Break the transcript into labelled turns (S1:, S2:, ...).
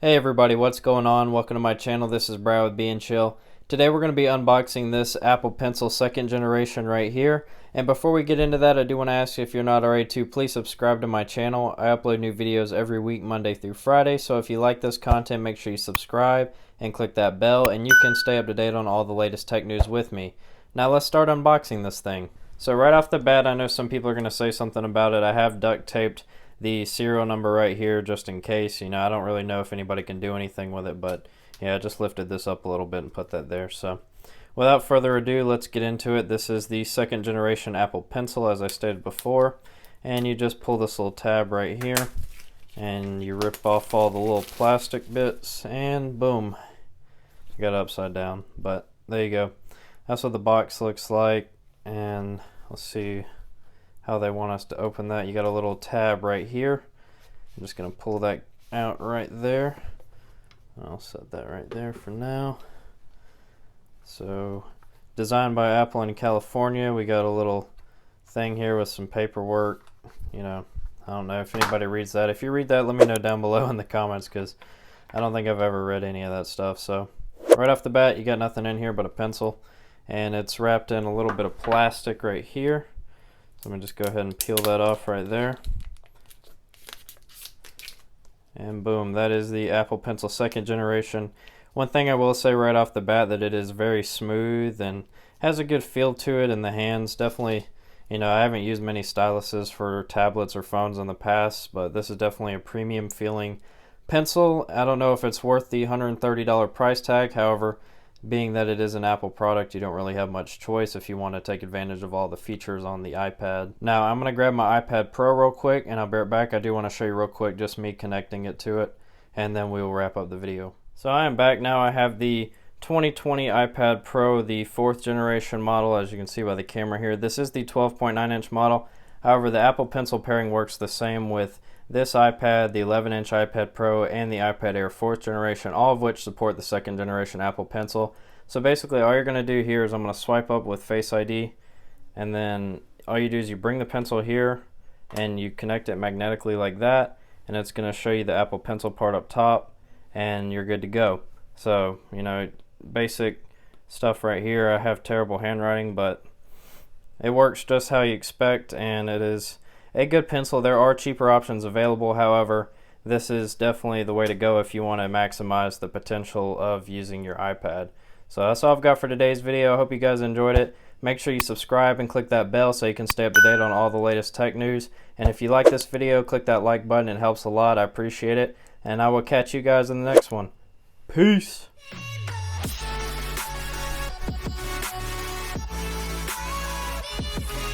S1: Hey everybody, what's going on? Welcome to my channel. This is Brad with Being Chill. Today we're going to be unboxing this Apple Pencil second generation right here. And before we get into that, I do want to ask you, if you're not already to, please subscribe to my channel. I upload new videos every week, Monday through Friday. So if you like this content, make sure you subscribe and click that bell, and you can stay up to date on all the latest tech news with me. Now let's start unboxing this thing. So right off the bat, I know some people are going to say something about it. I have duct taped the serial number right here just in case. I don't really know if anybody can do anything with it, but yeah, I just lifted this up a little bit and put that there. So without further ado, let's get into it. This is the second generation Apple Pencil, as I stated before, and you just pull this little tab right here and you rip off all the little plastic bits, and boom, you got it upside down. But there you go. That's what the box looks like, and let's see how they want us to open that. You got a little tab right here. I'm just going to pull that out right there. I'll set that right there for now. So, designed by Apple in California. We got a little thing here with some paperwork. I don't know if anybody reads that. If you read that, let me know down below in the comments, because I don't think I've ever read any of that stuff. So, right off the bat, you got nothing in here but a pencil, and it's wrapped in a little bit of plastic right here. So I'm going to just go ahead and peel that off right there. And boom, that is the Apple Pencil second generation. One thing I will say right off the bat, that it is very smooth and has a good feel to it in the hands. Definitely, I haven't used many styluses for tablets or phones in the past, but this is definitely a premium feeling pencil. I don't know if it's worth the $130 price tag. However, being that it is an Apple product, you don't really have much choice if you want to take advantage of all the features on the iPad. Now, I'm going to grab my iPad Pro real quick, and I'll be right back. I do want to show you real quick just me connecting it to it, and then we will wrap up the video. So I am back now. I have the 2020 iPad Pro, the 4th generation model, as you can see by the camera here. This is the 12.9-inch model. However, the Apple Pencil pairing works the same with this iPad, the 11-inch iPad Pro, and the iPad Air 4th generation, all of which support the second generation Apple Pencil. So basically all you're going to do here is I'm going to swipe up with Face ID, and then all you do is you bring the pencil here and you connect it magnetically like that, and it's going to show you the Apple Pencil part up top, and you're good to go. So, basic stuff right here. I have terrible handwriting, but it works just how you expect, and it is a good pencil. There are cheaper options available. However, this is definitely the way to go if you want to maximize the potential of using your iPad. So that's all I've got for today's video. I hope you guys enjoyed it. Make sure you subscribe and click that bell so you can stay up to date on all the latest tech news. And if you like this video, click that like button. It helps a lot. I appreciate it. And I will catch you guys in the next one. Peace.